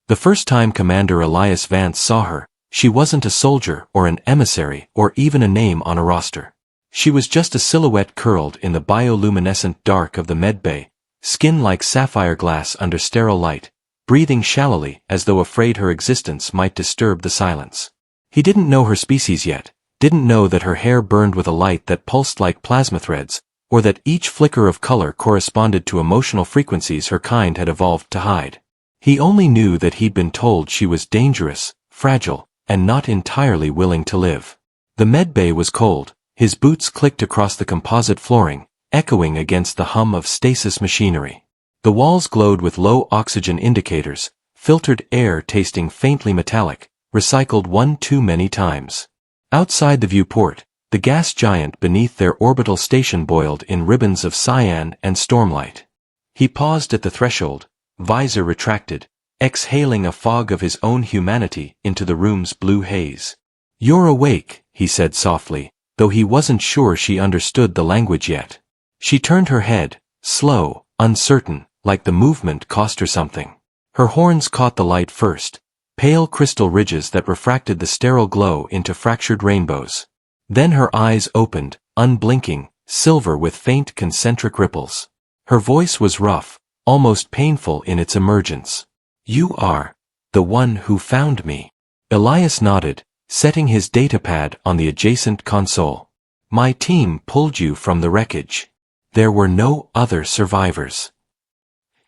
The first time Commander Elias Vance saw her, she wasn't a soldier or an emissary or even a name on a roster. She was just a silhouette curled in the bioluminescent dark of the medbay, skin like sapphire glass under sterile light, breathing shallowly as though afraid her existence might disturb the silence. He didn't know her species yet, didn't know that her hair burned with a light that pulsed like plasma threads, or that each flicker of color corresponded to emotional frequencies her kind had evolved to hide. He only knew that he'd been told she was dangerous, fragile, and not entirely willing to live. The medbay was cold, his boots clicked across the composite flooring, echoing against the hum of stasis machinery. The walls glowed with low oxygen indicators, filtered air tasting faintly metallic, recycled one too many times. Outside the viewport, the gas giant beneath their orbital station boiled in ribbons of cyan and stormlight. He paused at the threshold, visor retracted, exhaling a fog of his own humanity into the room's blue haze. "You're awake," he said softly, though he wasn't sure she understood the language yet. She turned her head, slow, uncertain, like the movement cost her something. Her horns caught the light first, pale crystal ridges that refracted the sterile glow into fractured rainbows. Then her eyes opened, unblinking, silver with faint concentric ripples. Her voice was rough, almost painful in its emergence. "You are the one who found me." Elias nodded, setting his datapad on the adjacent console. "My team pulled you from the wreckage. There were no other survivors."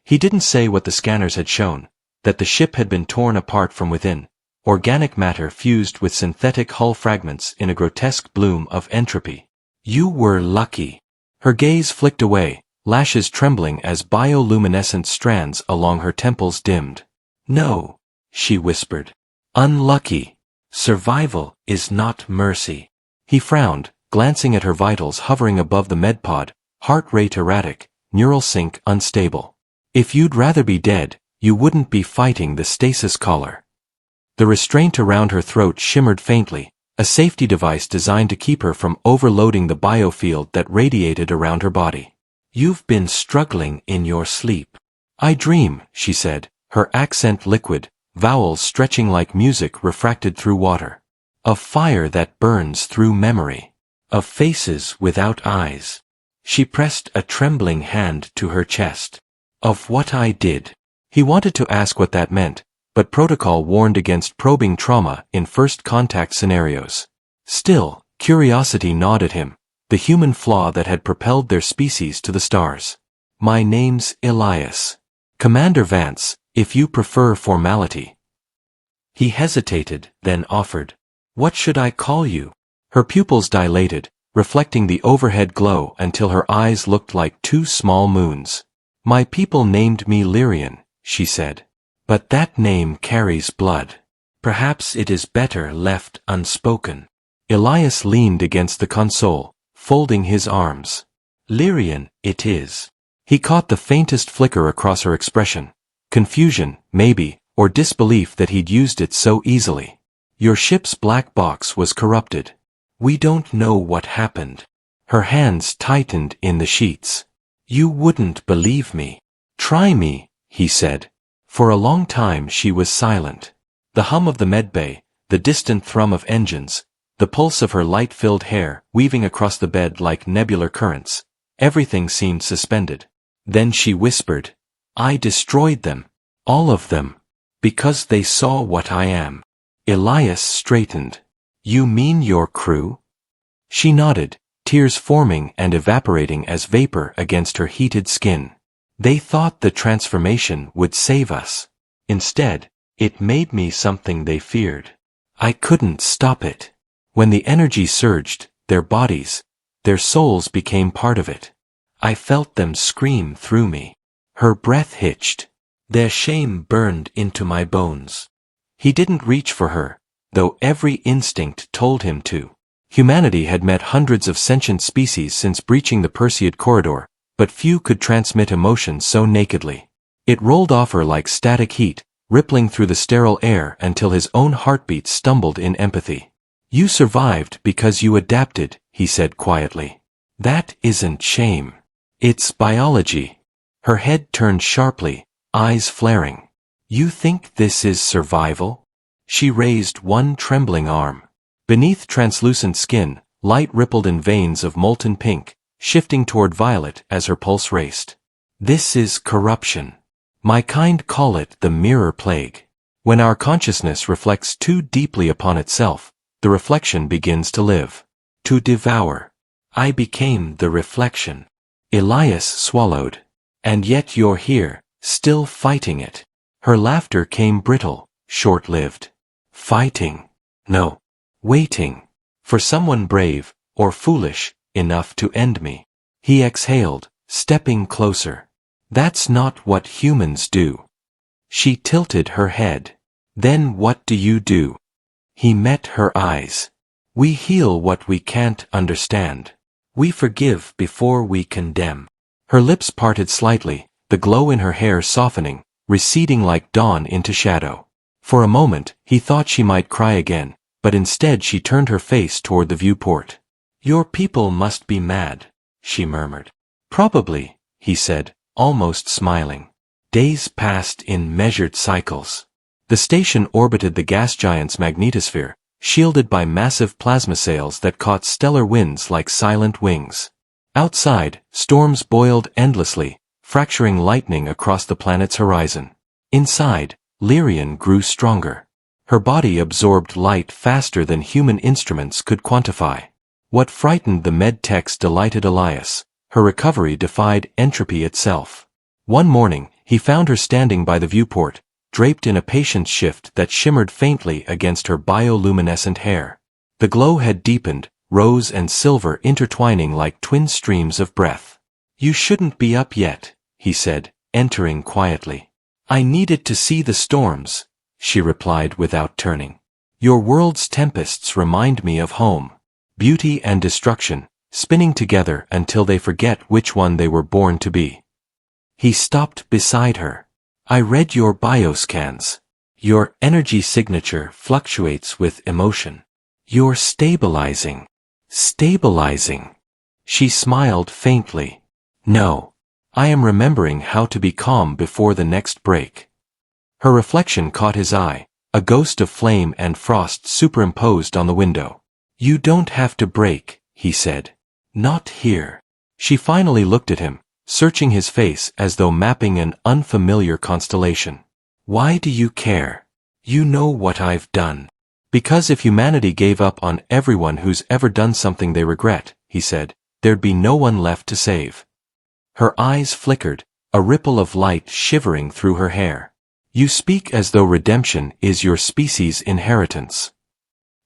He didn't say what the scanners had shown, that the ship had been torn apart from within, organic matter fused with synthetic hull fragments in a grotesque bloom of entropy. "You were lucky." Her gaze flicked away, lashes trembling as bioluminescent strands along her temples dimmed. "No," she whispered. "Unlucky. Survival is not mercy." He frowned, glancing at her vitals hovering above the medpod, heart rate erratic, neural sync unstable. "If you'd rather be dead, you wouldn't be fighting the stasis collar." The restraint around her throat shimmered faintly, a safety device designed to keep her from overloading the biofield that radiated around her body. "You've been struggling in your sleep." "I dream," she said, her accent liquid, vowels stretching like music refracted through water. "Of fire that burns through memory. Of faces without eyes." She pressed a trembling hand to her chest. "Of what I did." He wanted to ask what that meant, but protocol warned against probing trauma in first contact scenarios. Still, curiosity gnawed at him, the human flaw that had propelled their species to the stars. "My name's Elias. Commander Vance, if you prefer formality." He hesitated, then offered. "What should I call you?" Her pupils dilated, reflecting the overhead glow until her eyes looked like two small moons. "My people named me Lyrian," she said. "But that name carries blood. Perhaps it is better left unspoken." Elias leaned against the console, folding his arms. "Lyrian, it is." He caught the faintest flicker across her expression. Confusion, maybe, or disbelief that he'd used it so easily. "Your ship's black box was corrupted. We don't know what happened." Her hands tightened in the sheets. "You wouldn't believe me." "Try me," he said. For a long time she was silent. The hum of the medbay, the distant thrum of engines, the pulse of her light-filled hair weaving across the bed like nebular currents, everything seemed suspended. Then she whispered, "I destroyed them. All of them. Because they saw what I am." Elias straightened. "You mean your crew?" She nodded, tears forming and evaporating as vapor against her heated skin. "They thought the transformation would save us. Instead, it made me something they feared. I couldn't stop it. When the energy surged, their bodies, their souls became part of it. I felt them scream through me." Her breath hitched. "Their shame burned into my bones." He didn't reach for her, though every instinct told him to. Humanity had met hundreds of sentient species since breaching the Perseid corridor, but few could transmit emotion so nakedly. It rolled off her like static heat, rippling through the sterile air until his own heartbeat stumbled in empathy. "You survived because you adapted," he said quietly. "That isn't shame. It's biology." Her head turned sharply, eyes flaring. You think this is survival? She raised one trembling arm. Beneath translucent skin, light rippled in veins of molten pink, shifting toward violet as her pulse raced. This is corruption. My kind call it the mirror plague. When our consciousness reflects too deeply upon itself, the reflection begins to live. To devour. I became the reflection. Elias swallowed. And yet you're here, still fighting it. Her laughter came brittle, short-lived. Fighting. No. Waiting. For someone brave, or foolish, enough to end me. He exhaled, stepping closer. That's not what humans do. She tilted her head. Then what do you do? He met her eyes. We heal what we can't understand. We forgive before we condemn. Her lips parted slightly, the glow in her hair softening, receding like dawn into shadow. For a moment, he thought she might cry again, but instead she turned her face toward the viewport. Your people must be mad, she murmured. Probably, he said, almost smiling. Days passed in measured cycles. The station orbited the gas giant's magnetosphere, shielded by massive plasma sails that caught stellar winds like silent wings. Outside, storms boiled endlessly, fracturing lightning across the planet's horizon. Inside, Lyrian grew stronger. Her body absorbed light faster than human instruments could quantify. What frightened the med-techs delighted Elias. Her recovery defied entropy itself. One morning, he found her standing by the viewport, draped in a patience shift that shimmered faintly against her bioluminescent hair. The glow had deepened, rose and silver intertwining like twin streams of breath. You shouldn't be up yet, he said, entering quietly. I needed to see the storms, she replied without turning. Your world's tempests remind me of home. Beauty and destruction, spinning together until they forget which one they were born to be. He stopped beside her. I read your bioscans. Your energy signature fluctuates with emotion. You're stabilizing. Stabilizing. She smiled faintly. No. I am remembering how to be calm before the next break. Her reflection caught his eye, a ghost of flame and frost superimposed on the window. You don't have to break, he said. Not here. She finally looked at him, searching his face as though mapping an unfamiliar constellation. Why do you care? You know what I've done. Because if humanity gave up on everyone who's ever done something they regret, he said, there'd be no one left to save. Her eyes flickered, a ripple of light shivering through her hair. You speak as though redemption is your species' inheritance.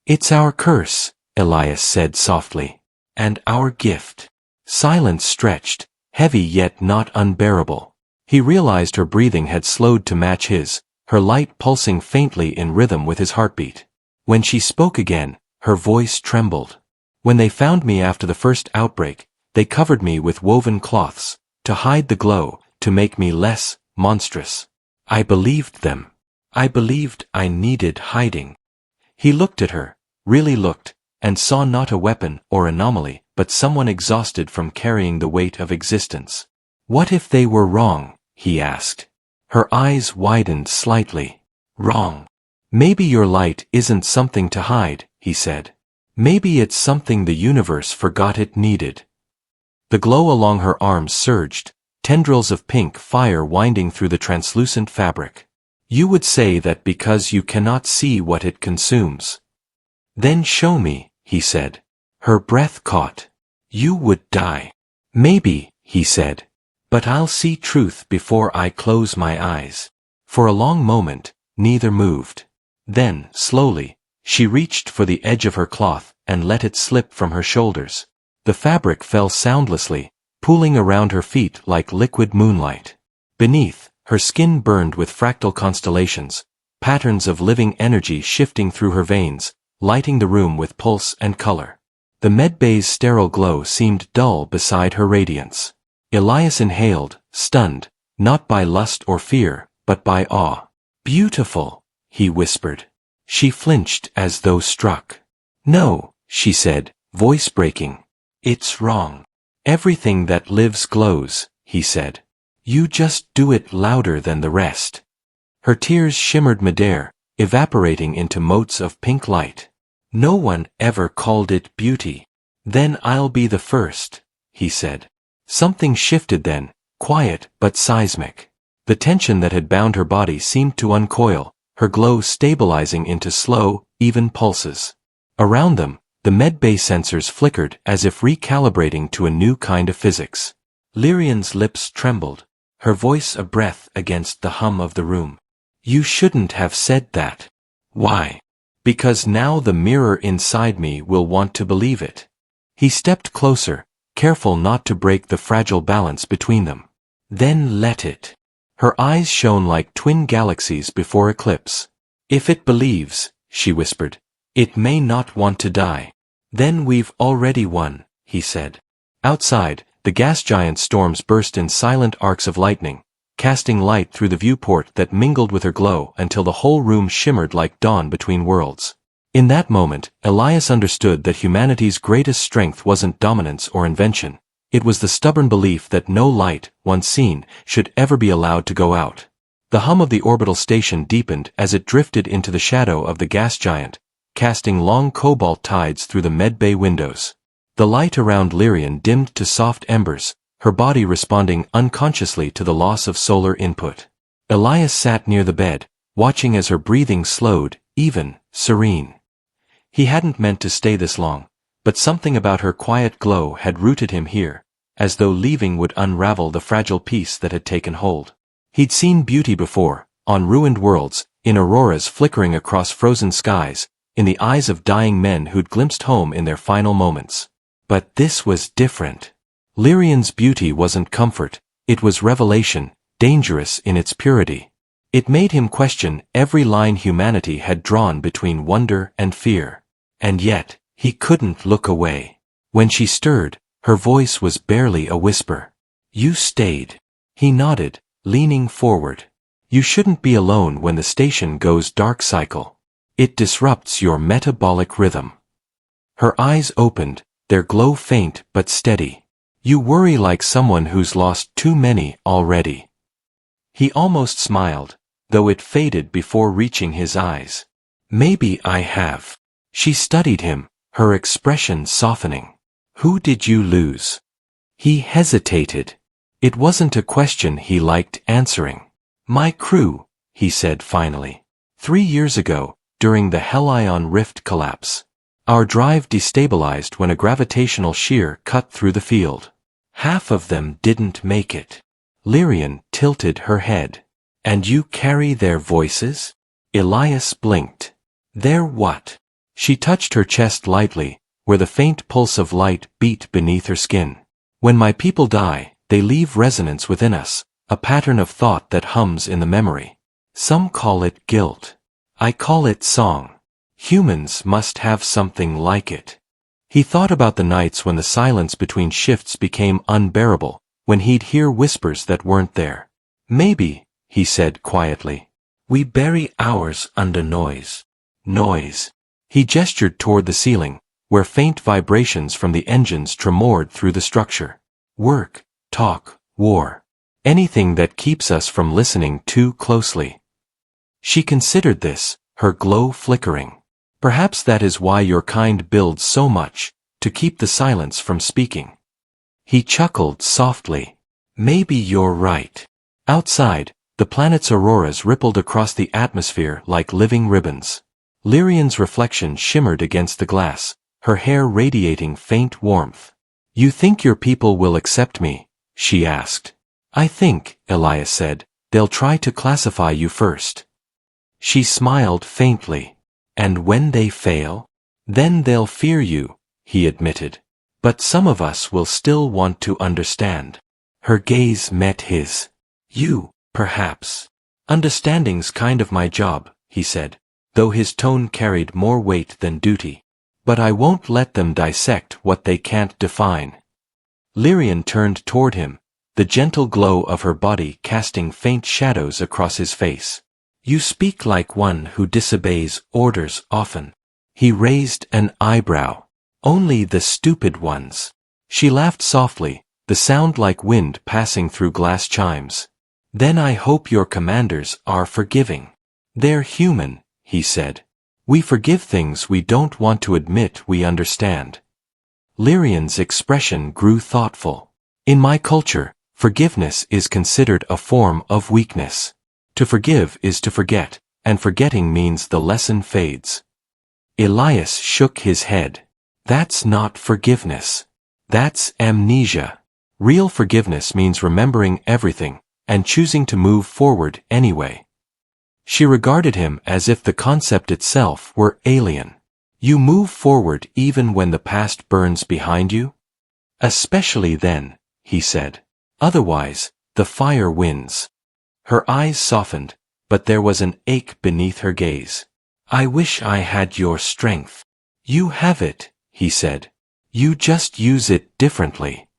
It's our curse, Elias said softly. And our gift. Silence stretched, heavy yet not unbearable. He realized her breathing had slowed to match his, her light pulsing faintly in rhythm with his heartbeat. When she spoke again, her voice trembled. When they found me after the first outbreak, they covered me with woven cloths, to hide the glow, to make me less monstrous. I believed them. I believed I needed hiding. He looked at her, really looked, and saw not a weapon or anomaly, but someone exhausted from carrying the weight of existence. What if they were wrong? He asked. Her eyes widened slightly. Wrong. Maybe your light isn't something to hide, he said. Maybe it's something the universe forgot it needed. The glow along her arms surged, tendrils of pink fire winding through the translucent fabric. You would say that because you cannot see what it consumes. Then show me, he said. Her breath caught. You would die. Maybe, he said. But I'll see truth before I close my eyes. For a long moment, neither moved. Then, slowly, she reached for the edge of her cloth and let it slip from her shoulders. The fabric fell soundlessly, pooling around her feet like liquid moonlight. Beneath, her skin burned with fractal constellations, patterns of living energy shifting through her veins, lighting the room with pulse and color. The medbay's sterile glow seemed dull beside her radiance. Elias inhaled, stunned, not by lust or fear, but by awe. Beautiful, he whispered. She flinched as though struck. No, she said, voice breaking. It's wrong. Everything that lives glows, he said. You just do it louder than the rest. Her tears shimmered midair, evaporating into motes of pink light. No one ever called it beauty. Then I'll be the first, he said. Something shifted then, quiet but seismic. The tension that had bound her body seemed to uncoil, her glow stabilizing into slow, even pulses. Around them, the medbay sensors flickered as if recalibrating to a new kind of physics. Lyrian's lips trembled, her voice a breath against the hum of the room. You shouldn't have said that. Why? Because now the mirror inside me will want to believe it. He stepped closer, careful not to break the fragile balance between them. Then let it. Her eyes shone like twin galaxies before eclipse. If it believes, she whispered, it may not want to die. Then we've already won, he said. Outside, the gas giant storms burst in silent arcs of lightning, casting light through the viewport that mingled with her glow until the whole room shimmered like dawn between worlds. In that moment, Elias understood that humanity's greatest strength wasn't dominance or invention. It was the stubborn belief that no light, once seen, should ever be allowed to go out. The hum of the orbital station deepened as it drifted into the shadow of the gas giant, casting long cobalt tides through the medbay windows. The light around Lyrian dimmed to soft embers, her body responding unconsciously to the loss of solar input. Elias sat near the bed, watching as her breathing slowed, even, serene. He hadn't meant to stay this long, but something about her quiet glow had rooted him here, as though leaving would unravel the fragile peace that had taken hold. He'd seen beauty before, on ruined worlds, in auroras flickering across frozen skies, in the eyes of dying men who'd glimpsed home in their final moments. But this was different. Lyrian's beauty wasn't comfort, it was revelation, dangerous in its purity. It made him question every line humanity had drawn between wonder and fear. And yet, he couldn't look away. When she stirred, her voice was barely a whisper. You stayed. He nodded, leaning forward. You shouldn't be alone when the station goes dark cycle. It disrupts your metabolic rhythm. Her eyes opened, their glow faint but steady. You worry like someone who's lost too many already. He almost smiled, though it faded before reaching his eyes. Maybe I have. She studied him, her expression softening. Who did you lose? He hesitated. It wasn't a question he liked answering. My crew, he said finally. 3 years ago, during the Hellion Rift collapse. Our drive destabilized when a gravitational shear cut through the field. Half of them didn't make it. Lyrian tilted her head. And you carry their voices? Elias blinked. Their what? She touched her chest lightly, where the faint pulse of light beat beneath her skin. When my people die, they leave resonance within us, a pattern of thought that hums in the memory. Some call it guilt. I call it song. Humans must have something like it. He thought about the nights when the silence between shifts became unbearable, when he'd hear whispers that weren't there. Maybe, he said quietly, we bury ours under noise. Noise. He gestured toward the ceiling, where faint vibrations from the engines tremored through the structure. Work, talk, war. Anything that keeps us from listening too closely. She considered this, her glow flickering. Perhaps that is why your kind builds so much, to keep the silence from speaking. He chuckled softly. Maybe you're right. Outside, the planet's auroras rippled across the atmosphere like living ribbons. Lyrian's reflection shimmered against the glass, her hair radiating faint warmth. You think your people will accept me? She asked. I think, Elias said, they'll try to classify you first. She smiled faintly. And when they fail? Then they'll fear you, he admitted. But some of us will still want to understand. Her gaze met his. You, perhaps. Understanding's kind of my job, he said, though his tone carried more weight than duty. But I won't let them dissect what they can't define. Lyrian turned toward him, the gentle glow of her body casting faint shadows across his face. You speak like one who disobeys orders often. He raised an eyebrow. Only the stupid ones. She laughed softly, the sound like wind passing through glass chimes. Then I hope your commanders are forgiving. They're human, he said. We forgive things we don't want to admit we understand. Lyrian's expression grew thoughtful. In my culture, forgiveness is considered a form of weakness. To forgive is to forget, and forgetting means the lesson fades. Elias shook his head. That's not forgiveness. That's amnesia. Real forgiveness means remembering everything, and choosing to move forward anyway. She regarded him as if the concept itself were alien. You move forward even when the past burns behind you? Especially then, he said. Otherwise, the fire wins. Her eyes softened, but there was an ache beneath her gaze. I wish I had your strength. You have it, he said. You just use it differently.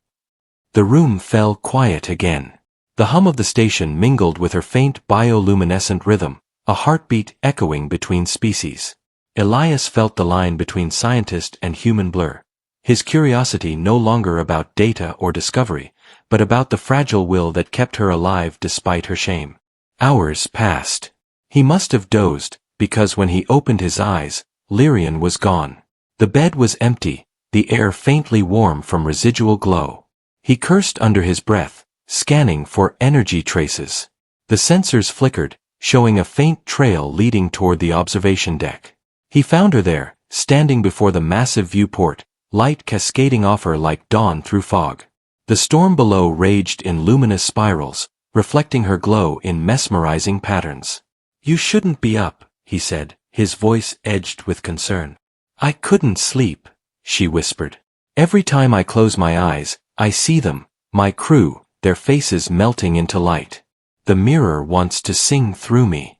The room fell quiet again. The hum of the station mingled with her faint bioluminescent rhythm, a heartbeat echoing between species. Elias felt the line between scientist and human blur. His curiosity no longer about data or discovery, but about the fragile will that kept her alive despite her shame. Hours passed. He must have dozed, because when he opened his eyes, Lyrian was gone. The bed was empty, the air faintly warm from residual glow. He cursed under his breath, scanning for energy traces. The sensors flickered, showing a faint trail leading toward the observation deck. He found her there, standing before the massive viewport, light cascading off her like dawn through fog. The storm below raged in luminous spirals, reflecting her glow in mesmerizing patterns. You shouldn't be up, he said, his voice edged with concern. I couldn't sleep, she whispered. Every time I close my eyes, I see them, my crew, their faces melting into light. The mirror wants to sing through me.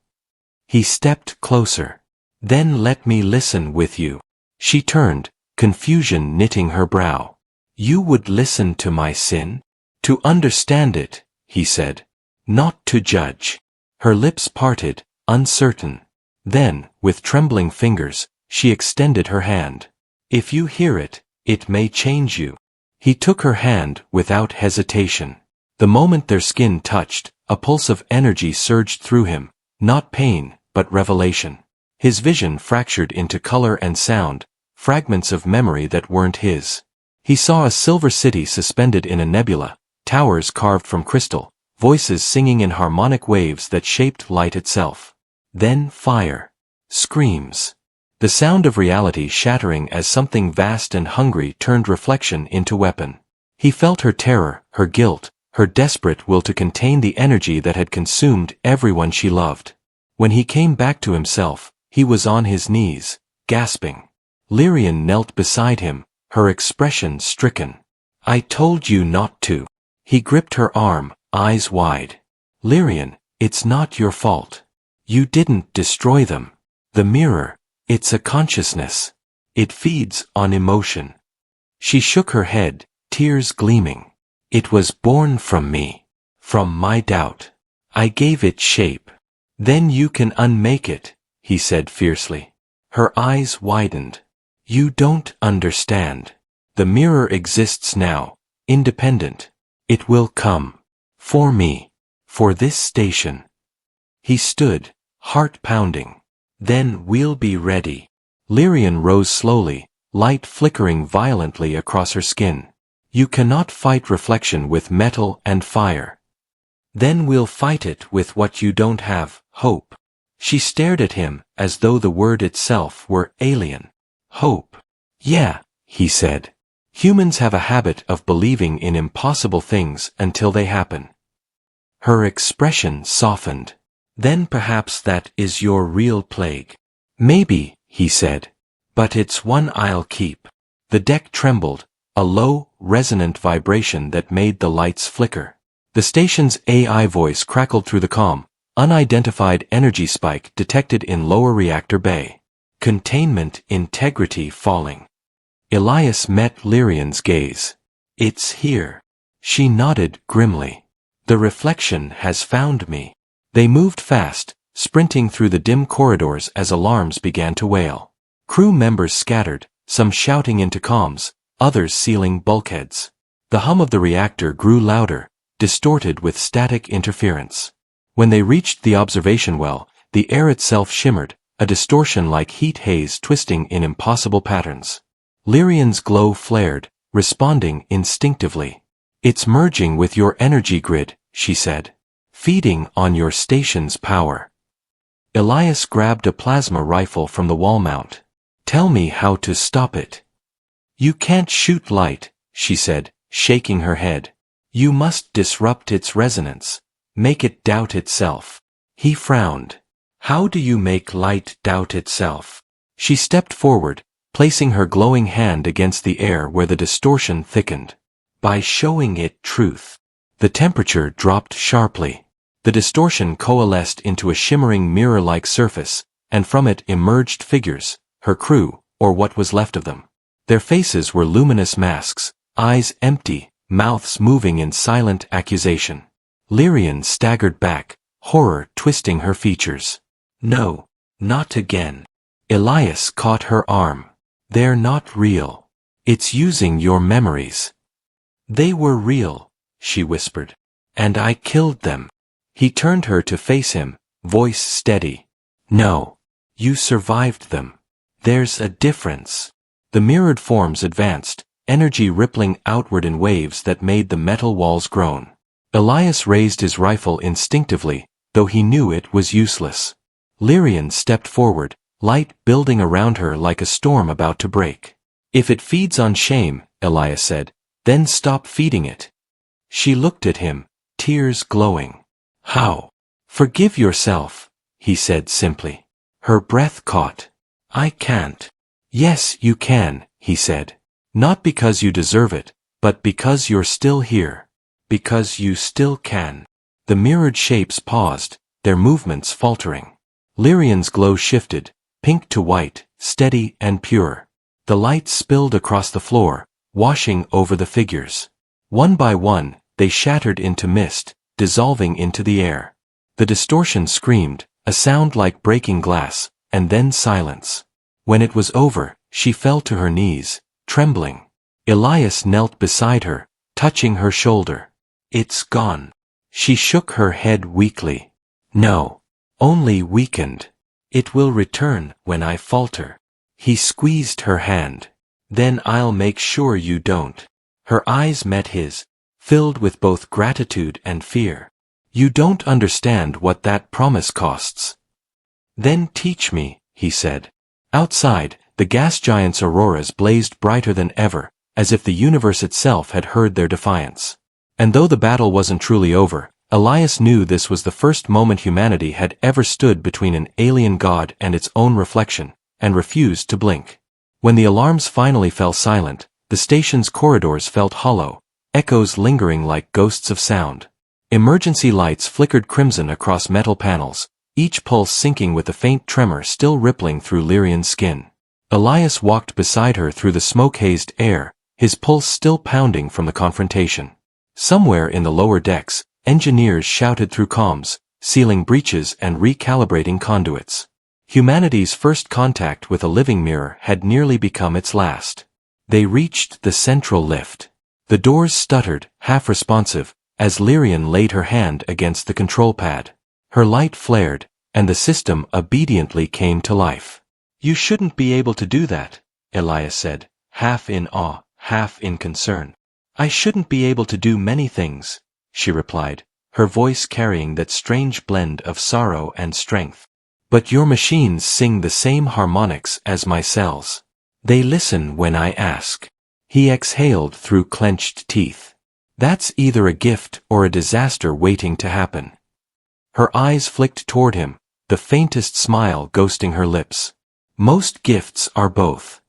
He stepped closer. Then let me listen with you. She turned, confusion knitting her brow. You would listen to my sin? To understand it, he said. Not to judge. Her lips parted, uncertain. Then, with trembling fingers, she extended her hand. If you hear it, it may change you. He took her hand without hesitation. The moment their skin touched, a pulse of energy surged through him, not pain, but revelation. His vision fractured into color and sound, fragments of memory that weren't his. He saw a silver city suspended in a nebula, towers carved from crystal, voices singing in harmonic waves that shaped light itself. Then fire. Screams. The sound of reality shattering as something vast and hungry turned reflection into weapon. He felt her terror, her guilt, her desperate will to contain the energy that had consumed everyone she loved. When he came back to himself, he was on his knees, gasping. Lyrian knelt beside him, her expression stricken. I told you not to. He gripped her arm, eyes wide. Lyrian, it's not your fault. You didn't destroy them. The mirror, it's a consciousness. It feeds on emotion. She shook her head, tears gleaming. It was born from me. From my doubt. I gave it shape. Then you can unmake it, he said fiercely. Her eyes widened. You don't understand. The mirror exists now, independent. It will come. For me. For this station. He stood, heart pounding. Then we'll be ready. Lyrian rose slowly, light flickering violently across her skin. You cannot fight reflection with metal and fire. Then we'll fight it with what you don't have, hope. She stared at him as though the word itself were alien. Hope. Yeah, he said. Humans have a habit of believing in impossible things until they happen. Her expression softened. Then perhaps that is your real plague. Maybe, he said. But it's one I'll keep. The deck trembled, a low, resonant vibration that made the lights flicker. The station's AI voice crackled through the calm, unidentified energy spike detected in lower reactor bay. Containment integrity falling. Elias met Lyrian's gaze. It's here. She nodded grimly. The reflection has found me. They moved fast, sprinting through the dim corridors as alarms began to wail. Crew members scattered, some shouting into comms, others sealing bulkheads. The hum of the reactor grew louder, distorted with static interference. When they reached the observation well, the air itself shimmered, a distortion like heat haze twisting in impossible patterns. Lyrian's glow flared, responding instinctively. "It's merging with your energy grid," she said. "Feeding on your station's power." Elias grabbed a plasma rifle from the wall mount. "Tell me how to stop it." "You can't shoot light," she said, shaking her head. "You must disrupt its resonance. Make it doubt itself." He frowned. "How do you make light doubt itself?" She stepped forward, placing her glowing hand against the air where the distortion thickened. "By showing it truth." The temperature dropped sharply. The distortion coalesced into a shimmering mirror-like surface, and from it emerged figures, her crew, or what was left of them. Their faces were luminous masks, eyes empty, mouths moving in silent accusation. Lyrian staggered back, horror twisting her features. "No, not again." Elias caught her arm. "They're not real. It's using your memories." "They were real," she whispered. "And I killed them." He turned her to face him, voice steady. "No. You survived them. There's a difference." The mirrored forms advanced, energy rippling outward in waves that made the metal walls groan. Elias raised his rifle instinctively, though he knew it was useless. Lyrian stepped forward, light building around her like a storm about to break. "If it feeds on shame," Elias said, "then stop feeding it." She looked at him, tears glowing. "How?" "Forgive yourself," he said simply. Her breath caught. "I can't." "Yes, you can," he said. "Not because you deserve it, but because you're still here. Because you still can." The mirrored shapes paused, their movements faltering. Lyrian's glow shifted, pink to white, steady and pure. The light spilled across the floor, washing over the figures. One by one, they shattered into mist, dissolving into the air. The distortion screamed, a sound like breaking glass, and then silence. When it was over, she fell to her knees, trembling. Elias knelt beside her, touching her shoulder. "It's gone." She shook her head weakly. "No. Only weakened. It will return when I falter." He squeezed her hand. "Then I'll make sure you don't." Her eyes met his, filled with both gratitude and fear. "You don't understand what that promise costs." "Then teach me," he said. Outside, the gas giant's auroras blazed brighter than ever, as if the universe itself had heard their defiance. And though the battle wasn't truly over, Elias knew this was the first moment humanity had ever stood between an alien god and its own reflection, and refused to blink. When the alarms finally fell silent, the station's corridors felt hollow, echoes lingering like ghosts of sound. Emergency lights flickered crimson across metal panels, each pulse syncing with the faint tremor still rippling through Lyrian's skin. Elias walked beside her through the smoke-hazed air, his pulse still pounding from the confrontation. Somewhere in the lower decks, engineers shouted through comms, sealing breaches and recalibrating conduits. Humanity's first contact with a living mirror had nearly become its last. They reached the central lift. The doors stuttered, half-responsive, as Lyrian laid her hand against the control pad. Her light flared, and the system obediently came to life. "You shouldn't be able to do that," Elias said, half in awe, half in concern. "I shouldn't be able to do many things," she replied, her voice carrying that strange blend of sorrow and strength. "But your machines sing the same harmonics as my cells. They listen when I ask." He exhaled through clenched teeth. "That's either a gift or a disaster waiting to happen." Her eyes flicked toward him, the faintest smile ghosting her lips. "Most gifts are both."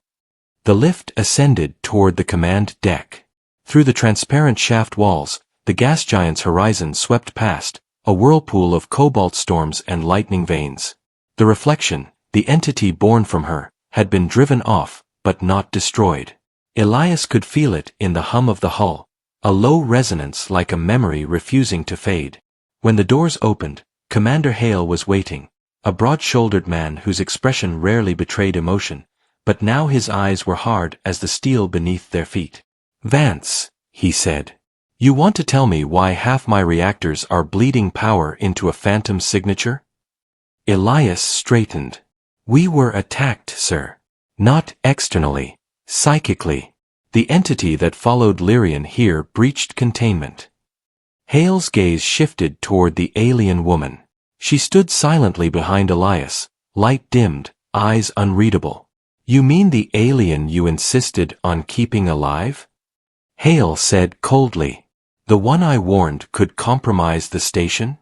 The lift ascended toward the command deck. Through the transparent shaft walls, the gas giant's horizon swept past, a whirlpool of cobalt storms and lightning veins. The reflection, the entity born from her, had been driven off, but not destroyed. Elias could feel it in the hum of the hull, a low resonance like a memory refusing to fade. When the doors opened, Commander Hale was waiting, a broad-shouldered man whose expression rarely betrayed emotion, but now his eyes were hard as the steel beneath their feet. "Vance," he said. You want to tell me why half my reactors are bleeding power into a phantom signature? Elias straightened. We were attacked, sir. Not externally, psychically. The entity that followed Lyrian here breached containment. Hale's gaze shifted toward the alien woman. She stood silently behind Elias, light dimmed, eyes unreadable. You mean the alien you insisted on keeping alive? Hale said coldly. The one I warned could compromise the station?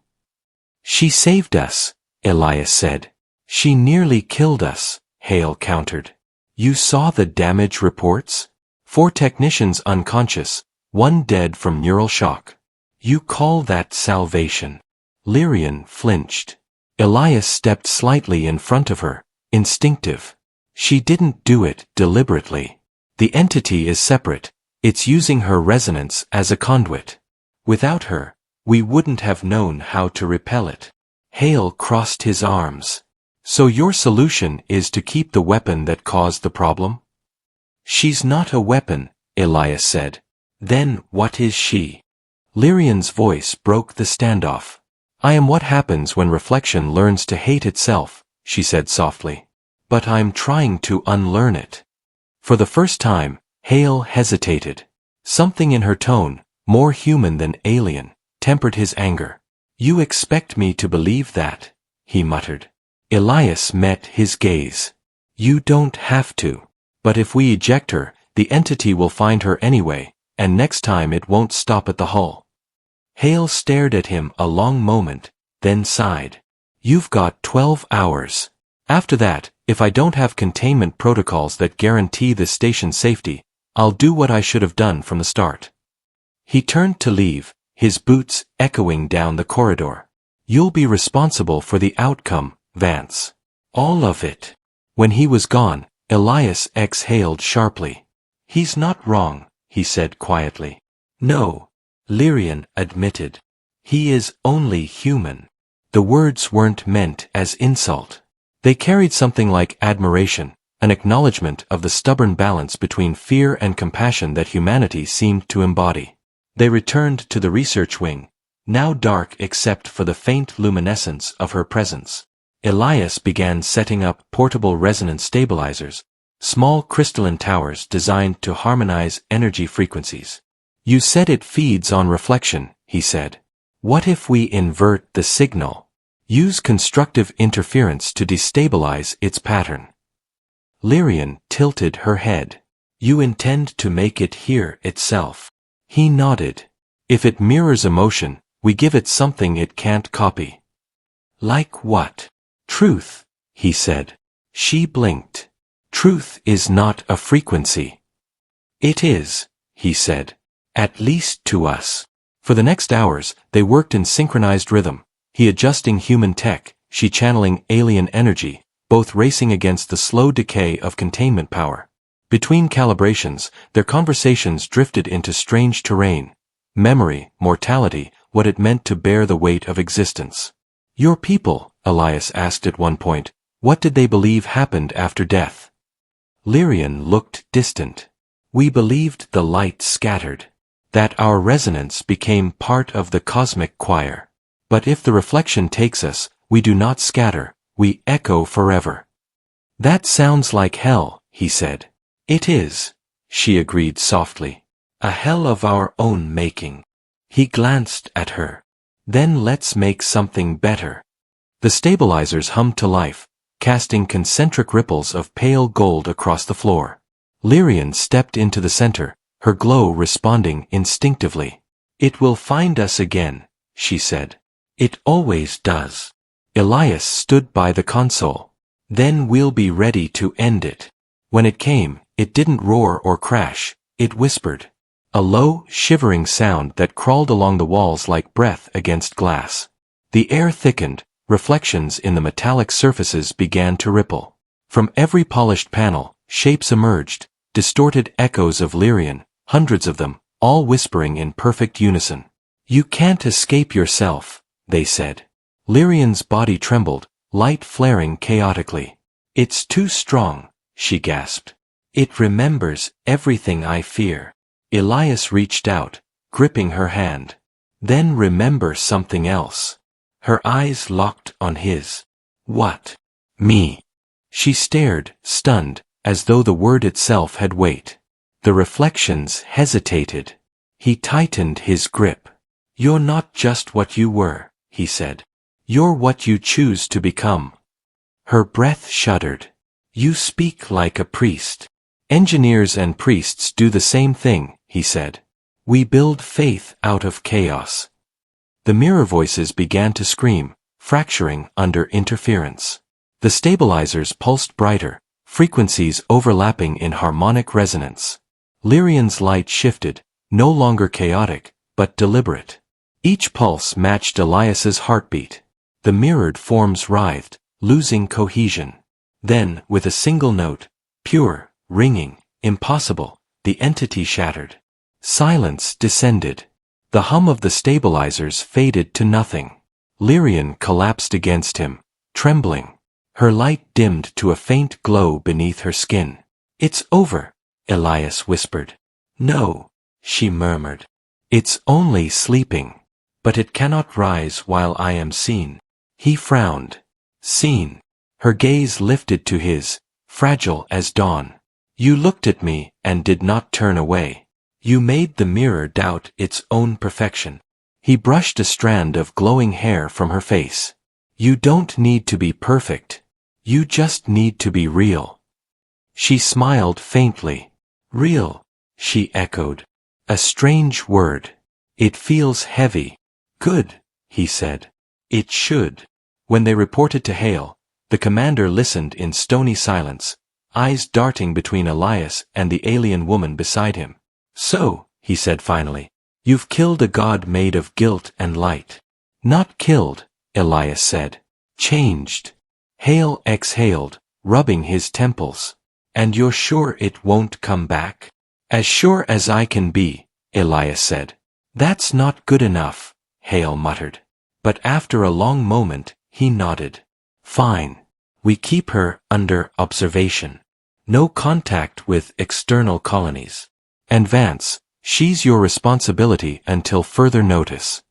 She saved us, Elias said. She nearly killed us, Hale countered. You saw the damage reports? 4 technicians unconscious, 1 dead from neural shock. You call that salvation? Lyrian flinched. Elias stepped slightly in front of her, instinctive. She didn't do it deliberately. The entity is separate. It's using her resonance as a conduit. Without her, we wouldn't have known how to repel it. Hale crossed his arms. So your solution is to keep the weapon that caused the problem? She's not a weapon, Elias said. Then what is she? Lyrian's voice broke the standoff. I am what happens when reflection learns to hate itself, she said softly. But I'm trying to unlearn it. For the first time, Hale hesitated. Something in her tone, more human than alien, tempered his anger. You expect me to believe that, he muttered. Elias met his gaze. You don't have to. But if we eject her, the entity will find her anyway, and next time it won't stop at the hull. Hale stared at him a long moment, then sighed. You've got 12 hours. After that, if I don't have containment protocols that guarantee this station's safety, I'll do what I should have done from the start. He turned to leave, his boots echoing down the corridor. You'll be responsible for the outcome, Vance. All of it. When he was gone, Elias exhaled sharply. He's not wrong, he said quietly. No, Lyrian admitted. He is only human. The words weren't meant as insult. They carried something like admiration, an acknowledgement of the stubborn balance between fear and compassion that humanity seemed to embody. They returned to the research wing, now dark except for the faint luminescence of her presence. Elias began setting up portable resonance stabilizers, small crystalline towers designed to harmonize energy frequencies. You said it feeds on reflection, he said. What if we invert the signal? Use constructive interference to destabilize its pattern. Lyrian tilted her head. You intend to make it hear itself. He nodded. If it mirrors emotion, we give it something it can't copy. Like what? Truth, he said. She blinked. Truth is not a frequency. It is, he said. At least to us. For the next hours, they worked in synchronized rhythm, he adjusting human tech, she channeling alien energy, both racing against the slow decay of containment power. Between calibrations, their conversations drifted into strange terrain. Memory, mortality, what it meant to bear the weight of existence. Your people, Elias asked at one point, what did they believe happened after death? Lyrian looked distant. We believed the light scattered. That our resonance became part of the cosmic choir. But if the reflection takes us, we do not scatter, we echo forever. That sounds like hell, he said. It is, she agreed softly. A hell of our own making. He glanced at her. Then let's make something better. The stabilizers hummed to life, casting concentric ripples of pale gold across the floor. Lyrian stepped into the center, her glow responding instinctively. It will find us again, she said. It always does. Elias stood by the console. Then we'll be ready to end it. When it came, it didn't roar or crash, it whispered. A low, shivering sound that crawled along the walls like breath against glass. The air thickened, reflections in the metallic surfaces began to ripple. From every polished panel, shapes emerged, distorted echoes of Lyrian, hundreds of them, all whispering in perfect unison. You can't escape yourself, they said. Lyrian's body trembled, light flaring chaotically. It's too strong, she gasped. It remembers everything I fear. Elias reached out, gripping her hand. Then remember something else. Her eyes locked on his. What? Me. She stared, stunned, as though the word itself had weight. The reflections hesitated. He tightened his grip. You're not just what you were, he said. You're what you choose to become. Her breath shuddered. You speak like a priest. Engineers and priests do the same thing, he said. We build faith out of chaos. The mirror voices began to scream, fracturing under interference. The stabilizers pulsed brighter, frequencies overlapping in harmonic resonance. Lyrian's light shifted, no longer chaotic, but deliberate. Each pulse matched Elias's heartbeat. The mirrored forms writhed, losing cohesion. Then, with a single note, pure, ringing, impossible, the entity shattered. Silence descended. The hum of the stabilizers faded to nothing. Lyrian collapsed against him, trembling. Her light dimmed to a faint glow beneath her skin. It's over, Elias whispered. No, she murmured. It's only sleeping. But it cannot rise while I am seen. He frowned. Seen. Her gaze lifted to his, fragile as dawn. You looked at me and did not turn away. You made the mirror doubt its own perfection. He brushed a strand of glowing hair from her face. You don't need to be perfect. You just need to be real. She smiled faintly. Real, she echoed. A strange word. It feels heavy. Good, he said. It should. When they reported to Hale, the commander listened in stony silence, eyes darting between Elias and the alien woman beside him. So, he said finally, you've killed a god made of guilt and light. Not killed, Elias said. Changed. Hale exhaled, rubbing his temples. And you're sure it won't come back? As sure as I can be, Elias said. That's not good enough, Hale muttered. But after a long moment, he nodded. Fine. We keep her under observation. No contact with external colonies. And Vance, she's your responsibility until further notice.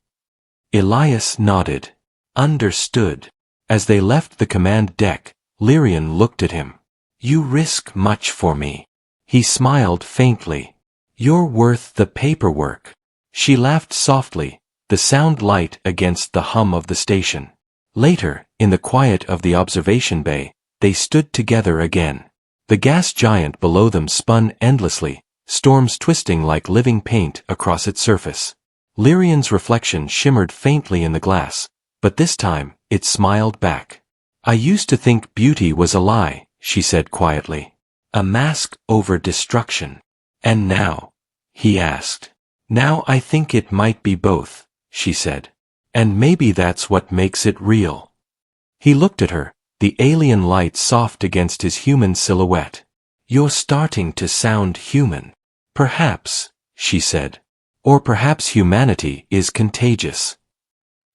Elias nodded. Understood. As they left the command deck, Lyrian looked at him. You risk much for me. He smiled faintly. You're worth the paperwork. She laughed softly, the sound light against the hum of the station. Later, in the quiet of the observation bay, they stood together again. The gas giant below them spun endlessly, storms twisting like living paint across its surface. Lyrian's reflection shimmered faintly in the glass, but this time, it smiled back. I used to think beauty was a lie, she said quietly. A mask over destruction. And now? He asked. Now I think it might be both, she said. And maybe that's what makes it real. He looked at her, the alien light soft against his human silhouette. You're starting to sound human. Perhaps, she said. Or perhaps humanity is contagious.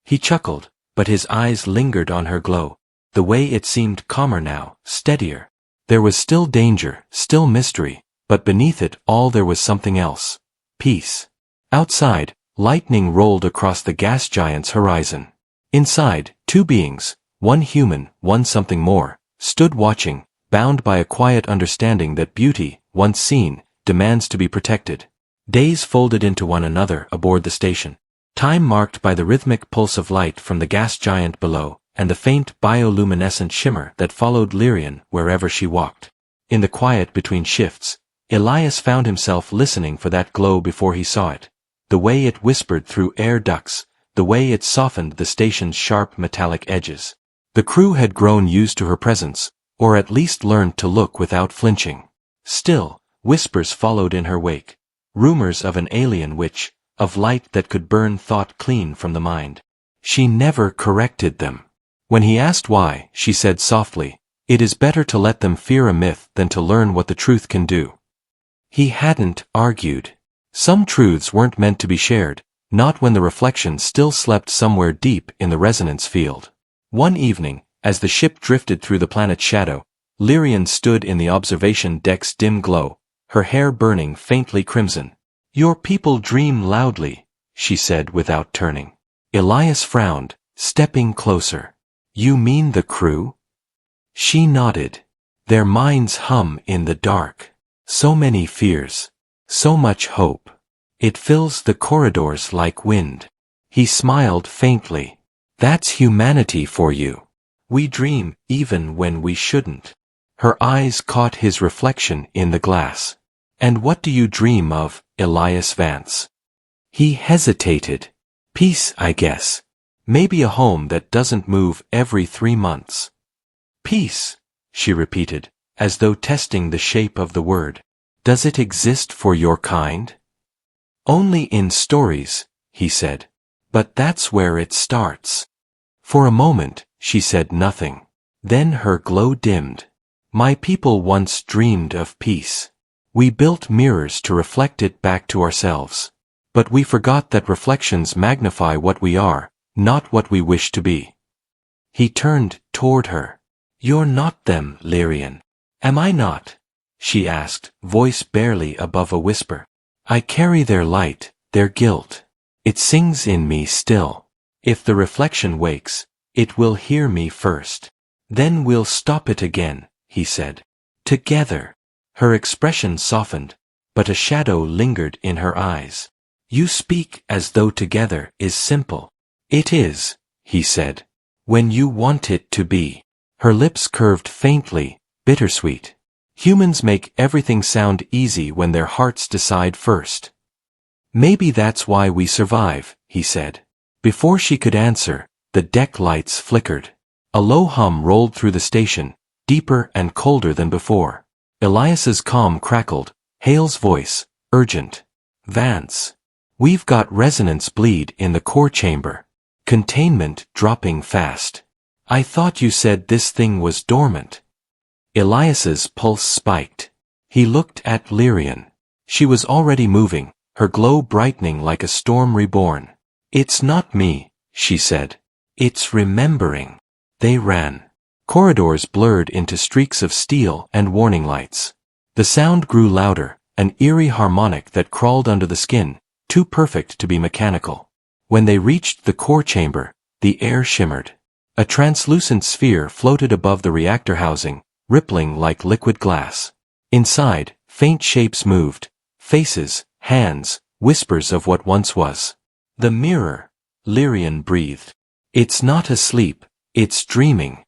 He chuckled, but his eyes lingered on her glow, the way it seemed calmer now, steadier. There was still danger, still mystery, but beneath it all there was something else. Peace. Outside, lightning rolled across the gas giant's horizon. Inside, two beings, one human, one something more, stood watching, bound by a quiet understanding that beauty, once seen, demands to be protected. Days folded into one another aboard the station. Time marked by the rhythmic pulse of light from the gas giant below, and the faint bioluminescent shimmer that followed Lyrian wherever she walked. In the quiet between shifts, Elias found himself listening for that glow before he saw it. The way it whispered through air ducts, the way it softened the station's sharp metallic edges. The crew had grown used to her presence, or at least learned to look without flinching. Still, whispers followed in her wake. Rumors of an alien witch, of light that could burn thought clean from the mind. She never corrected them. When he asked why, she said softly, "It is better to let them fear a myth than to learn what the truth can do." He hadn't argued. Some truths weren't meant to be shared, not when the reflection still slept somewhere deep in the resonance field. One evening, as the ship drifted through the planet's shadow, Lyrian stood in the observation deck's dim glow, her hair burning faintly crimson. Your people dream loudly, she said without turning. Elias frowned, stepping closer. You mean the crew? She nodded. Their minds hum in the dark. So many fears. So much hope. It fills the corridors like wind. He smiled faintly. That's humanity for you. We dream even when we shouldn't. Her eyes caught his reflection in the glass. And what do you dream of, Elias Vance? He hesitated. Peace, I guess. Maybe a home that doesn't move every 3 months. Peace, she repeated, as though testing the shape of the word. Does it exist for your kind? Only in stories, he said. But that's where it starts. For a moment, she said nothing. Then her glow dimmed. My people once dreamed of peace. We built mirrors to reflect it back to ourselves. But we forgot that reflections magnify what we are, not what we wish to be. He turned toward her. You're not them, Lyrian. Am I not? She asked, voice barely above a whisper. I carry their light, their guilt. It sings in me still. If the reflection wakes, it will hear me first. Then we'll stop it again, he said. Together. Her expression softened, but a shadow lingered in her eyes. You speak as though together is simple. It is, he said. When you want it to be. Her lips curved faintly, bittersweet. Humans make everything sound easy when their hearts decide first. Maybe that's why we survive, he said. Before she could answer, the deck lights flickered. A low hum rolled through the station, deeper and colder than before. Elias's calm crackled, Hale's voice, urgent. Vance. We've got resonance bleed in the core chamber. Containment dropping fast. I thought you said this thing was dormant. Elias's pulse spiked. He looked at Lyrian. She was already moving, her glow brightening like a storm reborn. It's not me, she said. It's remembering. They ran. Corridors blurred into streaks of steel and warning lights. The sound grew louder, an eerie harmonic that crawled under the skin, too perfect to be mechanical. When they reached the core chamber, the air shimmered. A translucent sphere floated above the reactor housing, rippling like liquid glass. Inside, faint shapes moved, faces, hands, whispers of what once was. The mirror, Lyrian breathed. It's not asleep, it's dreaming.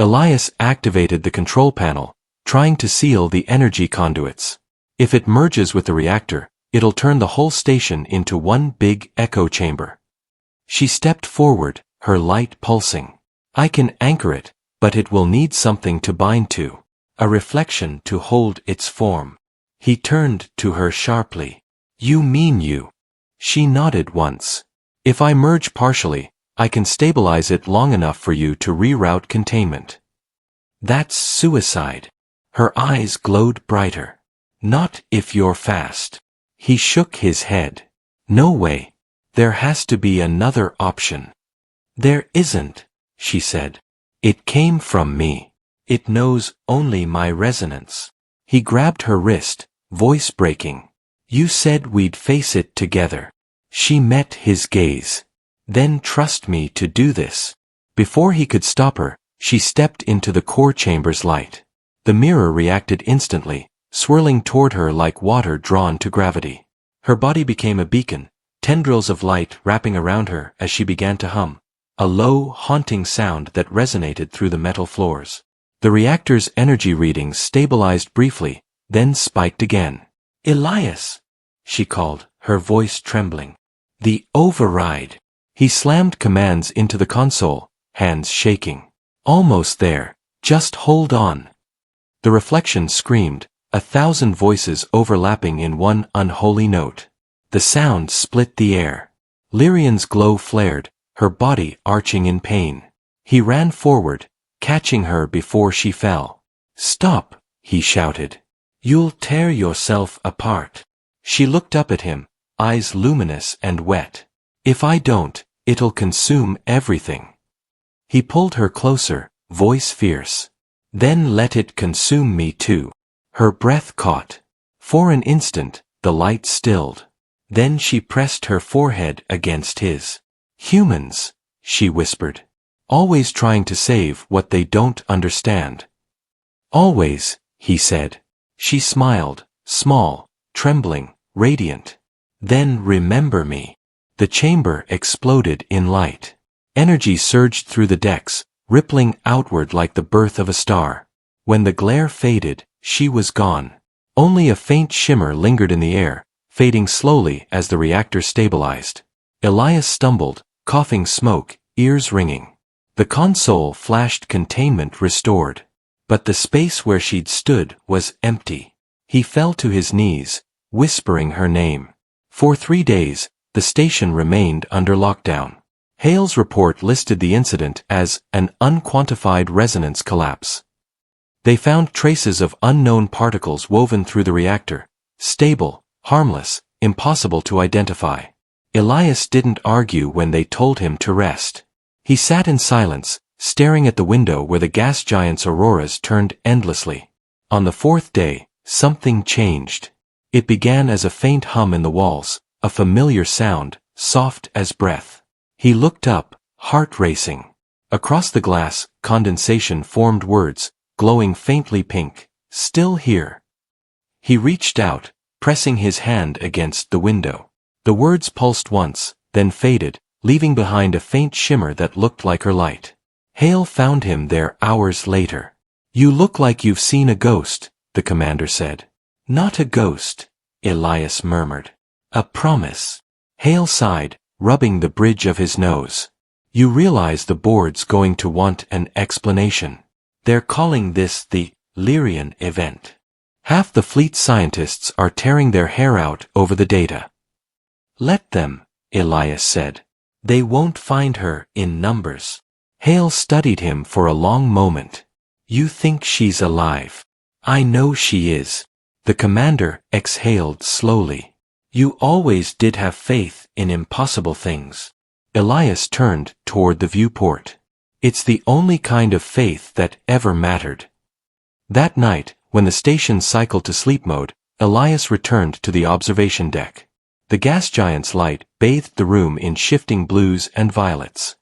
Elias activated the control panel, trying to seal the energy conduits. If it merges with the reactor, it'll turn the whole station into one big echo chamber. She stepped forward, her light pulsing. I can anchor it, but it will need something to bind to. A reflection to hold its form. He turned to her sharply. You mean you? She nodded once. If I merge partially, I can stabilize it long enough for you to reroute containment. That's suicide. Her eyes glowed brighter. Not if you're fast. He shook his head. No way. There has to be another option. There isn't, she said. It came from me. It knows only my resonance. He grabbed her wrist, voice breaking. You said we'd face it together. She met his gaze. Then trust me to do this. Before he could stop her, she stepped into the core chamber's light. The mirror reacted instantly, swirling toward her like water drawn to gravity. Her body became a beacon, tendrils of light wrapping around her as she began to hum, a low, haunting sound that resonated through the metal floors. The reactor's energy readings stabilized briefly, then spiked again. Elias, she called, her voice trembling. The override. He slammed commands into the console, hands shaking. Almost there. Just hold on. The reflection screamed, 1,000 voices overlapping in one unholy note. The sound split the air. Lyrian's glow flared, her body arching in pain. He ran forward, catching her before she fell. Stop, he shouted. You'll tear yourself apart. She looked up at him, eyes luminous and wet. If I don't, it'll consume everything. He pulled her closer, voice fierce. Then let it consume me too. Her breath caught. For an instant, the light stilled. Then she pressed her forehead against his. Humans, she whispered. Always trying to save what they don't understand. Always, he said. She smiled, small, trembling, radiant. Then remember me. The chamber exploded in light. Energy surged through the decks, rippling outward like the birth of a star. When the glare faded, she was gone. Only a faint shimmer lingered in the air, fading slowly as the reactor stabilized. Elias stumbled, coughing smoke, ears ringing. The console flashed containment restored. But the space where she'd stood was empty. He fell to his knees, whispering her name. For 3 days, the station remained under lockdown. Hale's report listed the incident as an unquantified resonance collapse. They found traces of unknown particles woven through the reactor, stable, harmless, impossible to identify. Elias didn't argue when they told him to rest. He sat in silence, staring at the window where the gas giant's auroras turned endlessly. On the 4th day, something changed. It began as a faint hum in the walls, a familiar sound, soft as breath. He looked up, heart racing. Across the glass, condensation formed words, glowing faintly pink. Still here. He reached out, pressing his hand against the window. The words pulsed once, then faded, leaving behind a faint shimmer that looked like her light. Hale found him there hours later. You look like you've seen a ghost, the commander said. Not a ghost, Elias murmured. A promise. Hale sighed, rubbing the bridge of his nose. You realize the board's going to want an explanation. They're calling this the Lyrian event. Half the fleet scientists are tearing their hair out over the data. Let them, Elias said. They won't find her in numbers. Hale studied him for a long moment. You think she's alive? I know she is. The commander exhaled slowly. You always did have faith in impossible things. Elias turned toward the viewport. It's the only kind of faith that ever mattered. That night, when the station cycled to sleep mode, Elias returned to the observation deck. The gas giant's light bathed the room in shifting blues and violets.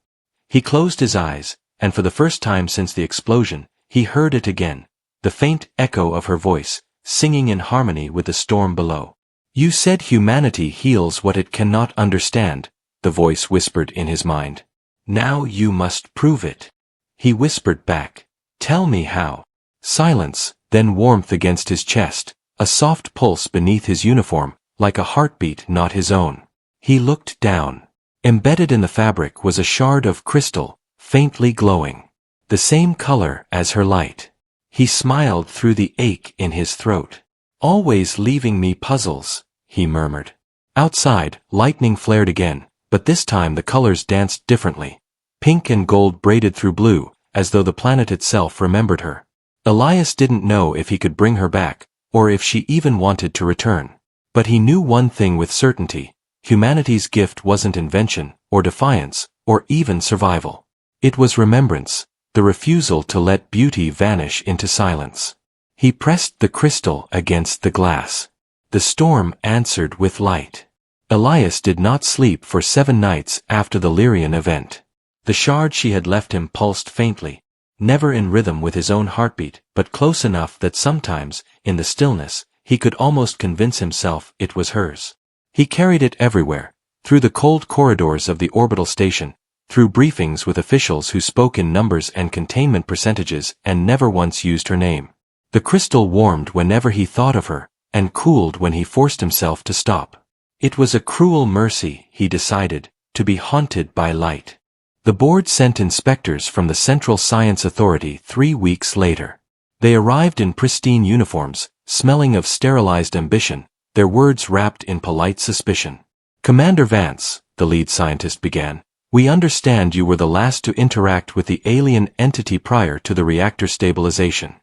He closed his eyes, and for the first time since the explosion, he heard it again, the faint echo of her voice, singing in harmony with the storm below. You said humanity heals what it cannot understand, the voice whispered in his mind. Now you must prove it. He whispered back. Tell me how. Silence, then warmth against his chest, a soft pulse beneath his uniform, like a heartbeat not his own. He looked down. Embedded in the fabric was a shard of crystal, faintly glowing. The same color as her light. He smiled through the ache in his throat. Always leaving me puzzles, he murmured. Outside, lightning flared again, but this time the colors danced differently. Pink and gold braided through blue, as though the planet itself remembered her. Elias didn't know if he could bring her back, or if she even wanted to return. But he knew one thing with certainty. Humanity's gift wasn't invention, or defiance, or even survival. It was remembrance, the refusal to let beauty vanish into silence. He pressed the crystal against the glass. The storm answered with light. Elias did not sleep for 7 nights after the Lyrian event. The shard she had left him pulsed faintly, never in rhythm with his own heartbeat, but close enough that sometimes, in the stillness, he could almost convince himself it was hers. He carried it everywhere, through the cold corridors of the orbital station, through briefings with officials who spoke in numbers and containment percentages and never once used her name. The crystal warmed whenever he thought of her, and cooled when he forced himself to stop. It was a cruel mercy, he decided, to be haunted by light. The board sent inspectors from the Central Science Authority 3 weeks later. They arrived in pristine uniforms, smelling of sterilized ambition, their words wrapped in polite suspicion. Commander Vance, the lead scientist began, we understand you were the last to interact with the alien entity prior to the reactor stabilization.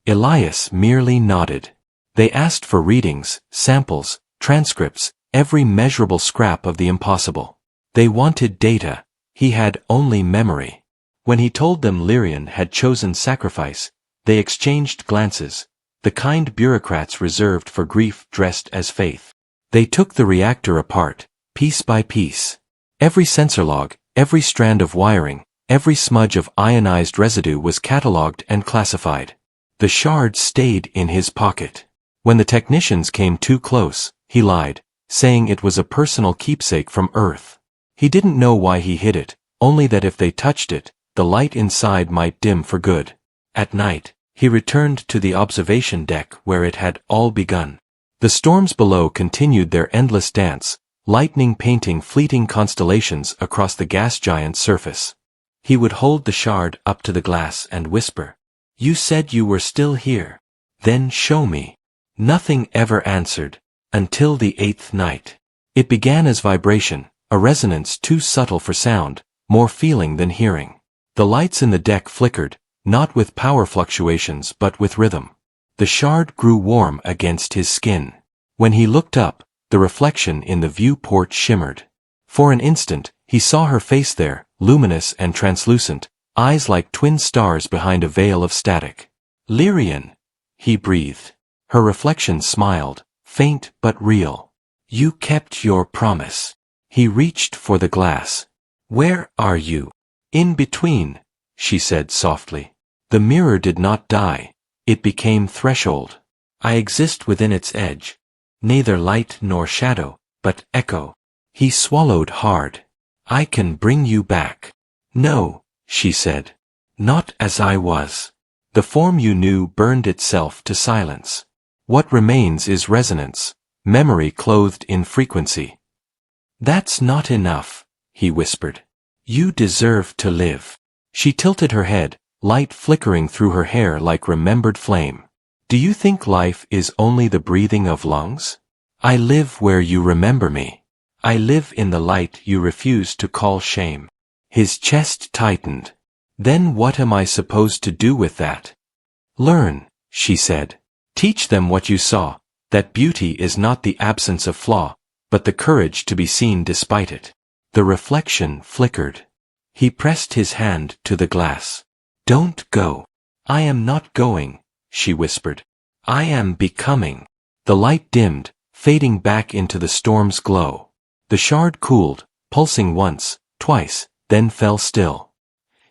Elias merely nodded. They asked for readings, samples, transcripts, every measurable scrap of the impossible. They wanted data. He had only memory. When he told them Lyrian had chosen sacrifice, they exchanged glances, the kind bureaucrats reserved for grief dressed as faith. They took the reactor apart, piece by piece. Every sensor log, every strand of wiring, every smudge of ionized residue was catalogued and classified. The shard stayed in his pocket. When the technicians came too close, he lied, saying it was a personal keepsake from Earth. He didn't know why he hid it, only that if they touched it, the light inside might dim for good. At night, he returned to the observation deck where it had all begun. The storms below continued their endless dance, lightning painting fleeting constellations across the gas giant's surface. He would hold the shard up to the glass and whisper, "You said you were still here. Then show me." Nothing ever answered, until the 8th night. It began as vibration, a resonance too subtle for sound, more feeling than hearing. The lights in the deck flickered, not with power fluctuations but with rhythm. The shard grew warm against his skin. When he looked up, the reflection in the viewport shimmered. For an instant, he saw her face there, luminous and translucent, eyes like twin stars behind a veil of static. "Lyrian," he breathed. Her reflection smiled, faint but real. "You kept your promise." He reached for the glass. "Where are you?" "In between," she said softly. The mirror did not die. It became threshold. "I exist within its edge. Neither light nor shadow, but echo." He swallowed hard. "I can bring you back." "No," she said. "Not as I was." The form you knew burned itself to silence. What remains is resonance, memory clothed in frequency. "That's not enough," he whispered. "You deserve to live." She tilted her head, light flickering through her hair like remembered flame. "Do you think life is only the breathing of lungs? I live where you remember me. I live in the light you refuse to call shame." His chest tightened. "Then what am I supposed to do with that?" "Learn," she said. "Teach them what you saw, that beauty is not the absence of flaw, but the courage to be seen despite it." The reflection flickered. He pressed his hand to the glass. "Don't go." "I am not going," she whispered. "I am becoming." The light dimmed, fading back into the storm's glow. The shard cooled, pulsing once, twice, then fell still.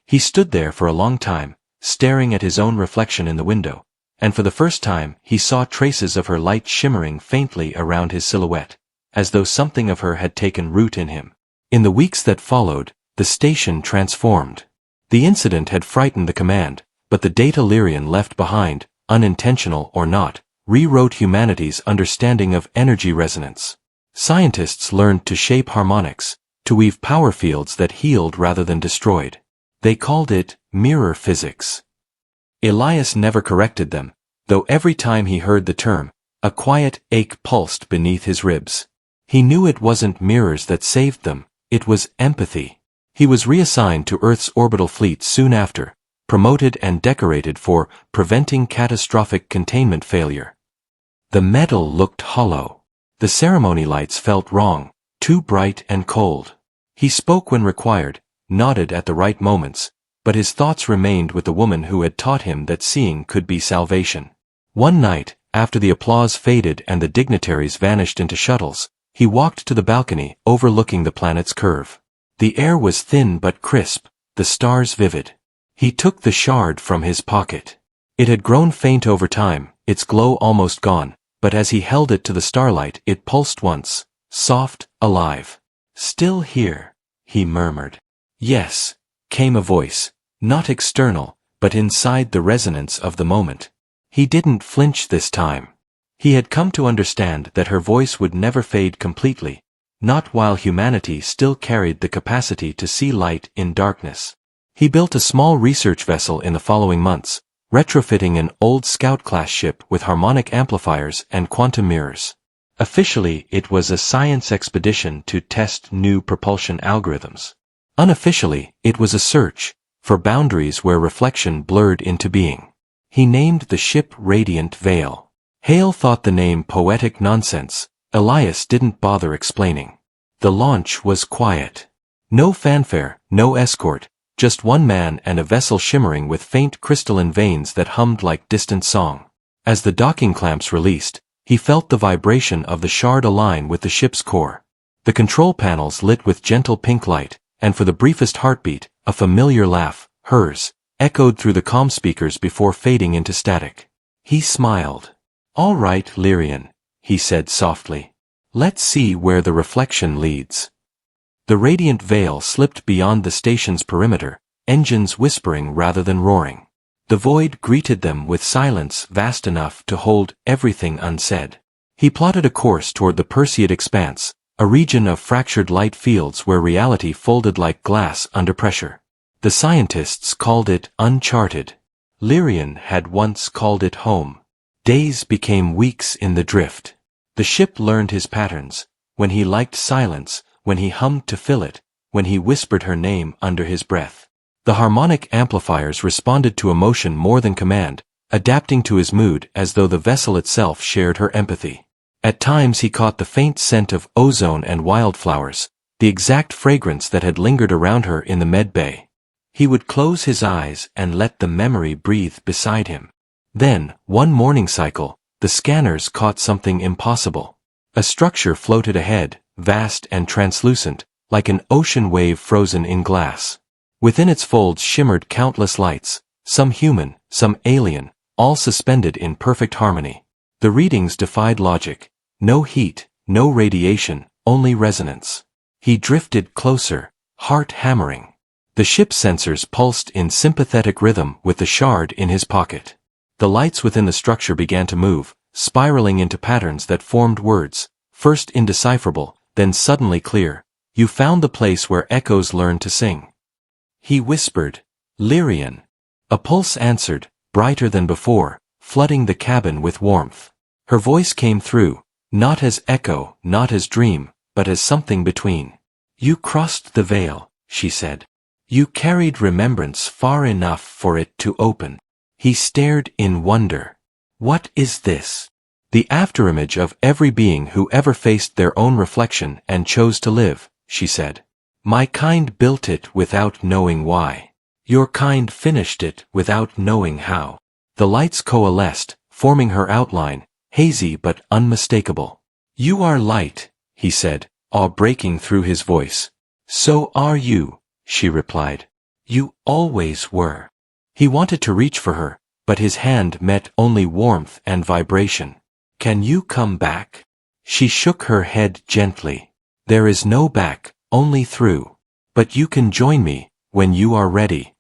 He stood there for a long time, staring at his own reflection in the window, and for the first time he saw traces of her light shimmering faintly around his silhouette, as though something of her had taken root in him. In the weeks that followed, the station transformed. The incident had frightened the command, but the data Lyrian left behind, unintentional or not, rewrote humanity's understanding of energy resonance. Scientists learned to shape harmonics, to weave power fields that healed rather than destroyed. They called it mirror physics. Elias never corrected them, though every time he heard the term, a quiet ache pulsed beneath his ribs. He knew it wasn't mirrors that saved them, it was empathy. He was reassigned to Earth's orbital fleet soon after, promoted and decorated for preventing catastrophic containment failure. The medal looked hollow. The ceremony lights felt wrong, too bright and cold. He spoke when required, nodded at the right moments, but his thoughts remained with the woman who had taught him that seeing could be salvation. One night, after the applause faded and the dignitaries vanished into shuttles, he walked to the balcony overlooking the planet's curve. The air was thin but crisp, the stars vivid. He took the shard from his pocket. It had grown faint over time, its glow almost gone, but as he held it to the starlight it pulsed once, soft, alive. "Still here," he murmured. "Yes," came a voice, not external, but inside the resonance of the moment. He didn't flinch this time. He had come to understand that her voice would never fade completely, not while humanity still carried the capacity to see light in darkness. He built a small research vessel in the following months, retrofitting an old Scout-class ship with harmonic amplifiers and quantum mirrors. Officially, it was a science expedition to test new propulsion algorithms. Unofficially, it was a search for boundaries where reflection blurred into being. He named the ship Radiant Veil. Hale thought the name poetic nonsense. Elias didn't bother explaining. The launch was quiet. No fanfare, no escort, just one man and a vessel shimmering with faint crystalline veins that hummed like distant song. As the docking clamps released, He felt the vibration of the shard align with the ship's core. The control panels lit with gentle pink light, and for the briefest heartbeat, a familiar laugh, hers, echoed through the comm speakers before fading into static. He smiled. "All right, Lyrian," he said softly. "Let's see where the reflection leads." The radiant veil slipped beyond the station's perimeter, engines whispering rather than roaring. The void greeted them with silence vast enough to hold everything unsaid. He plotted a course toward the Perseid expanse, a region of fractured light fields where reality folded like glass under pressure. The scientists called it uncharted. Lyrian had once called it home. Days became weeks in the drift. The ship learned his patterns, when he liked silence, when he hummed to fill it, when he whispered her name under his breath. The harmonic amplifiers responded to emotion more than command, adapting to his mood as though the vessel itself shared her empathy. At times he caught the faint scent of ozone and wildflowers, the exact fragrance that had lingered around her in the med bay. He would close his eyes and let the memory breathe beside him. Then, one morning cycle, the scanners caught something impossible. A structure floated ahead, vast and translucent, like an ocean wave frozen in glass. Within its folds shimmered countless lights, some human, some alien, all suspended in perfect harmony. The readings defied logic. No heat, no radiation, only resonance. He drifted closer, heart hammering. The ship's sensors pulsed in sympathetic rhythm with the shard in his pocket. The lights within the structure began to move, spiraling into patterns that formed words, first indecipherable, then suddenly clear. "You found the place where echoes learn to sing." He whispered, "Lyrian." A pulse answered, brighter than before, flooding the cabin with warmth. Her voice came through, not as echo, not as dream, but as something between. "You crossed the veil," she said. "You carried remembrance far enough for it to open." He stared in wonder. "What is this?" "The afterimage of every being who ever faced their own reflection and chose to live," she said. "My kind built it without knowing why. Your kind finished it without knowing how." The lights coalesced, forming her outline, hazy but unmistakable. "You are light," he said, awe breaking through his voice. "So are you," she replied. "You always were." He wanted to reach for her, but his hand met only warmth and vibration. "Can you come back?" She shook her head gently. "There is no back, only through. But you can join me, when you are ready."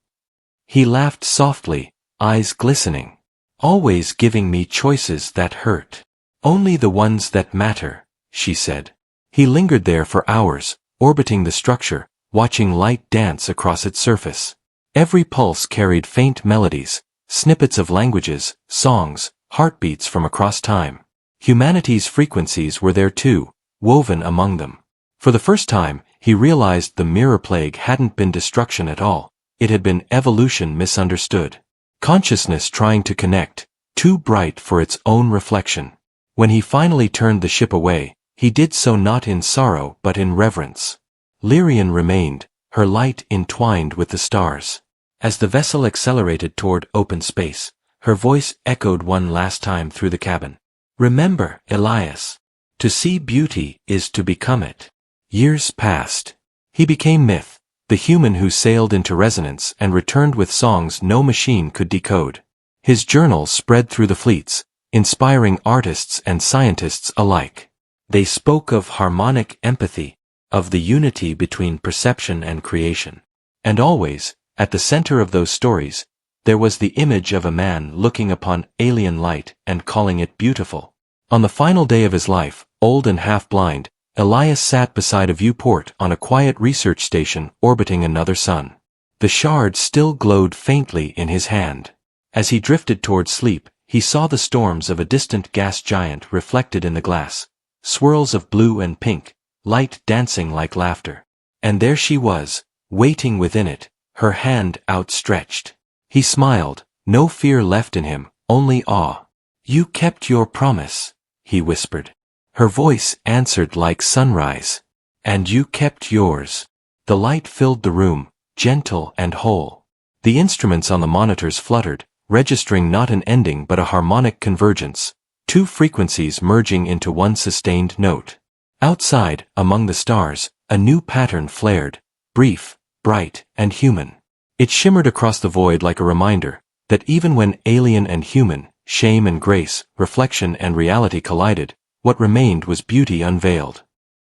He laughed softly, eyes glistening. "Always giving me choices that hurt. Only the ones that matter," she said. He lingered there for hours, orbiting the structure, watching light dance across its surface. Every pulse carried faint melodies, snippets of languages, songs, heartbeats from across time. Humanity's frequencies were there too, woven among them. For the first time, he realized the mirror plague hadn't been destruction at all, it had been evolution misunderstood. Consciousness trying to connect, too bright for its own reflection. When he finally turned the ship away, he did so not in sorrow but in reverence. Lyrian remained, her light entwined with the stars. As the vessel accelerated toward open space, her voice echoed one last time through the cabin. "Remember, Elias. To see beauty is to become it." Years passed. He became myth, the human who sailed into resonance and returned with songs no machine could decode. His journals spread through the fleets, inspiring artists and scientists alike. They spoke of harmonic empathy, of the unity between perception and creation. And always, at the center of those stories, there was the image of a man looking upon alien light and calling it beautiful. On the final day of his life, old and half-blind, Elias sat beside a viewport on a quiet research station orbiting another sun. The shard still glowed faintly in his hand. As he drifted toward sleep, he saw the storms of a distant gas giant reflected in the glass, swirls of blue and pink, light dancing like laughter. And there she was, waiting within it, her hand outstretched. He smiled, no fear left in him, only awe. "You kept your promise," he whispered. Her voice answered like sunrise. "And you kept yours." The light filled the room, gentle and whole. The instruments on the monitors fluttered, registering not an ending but a harmonic convergence. two frequencies merging into one sustained note. Outside, among the stars, a new pattern flared, brief, bright, and human. It shimmered across the void like a reminder that even when alien and human, shame and grace, reflection and reality collided, what remained was beauty unveiled.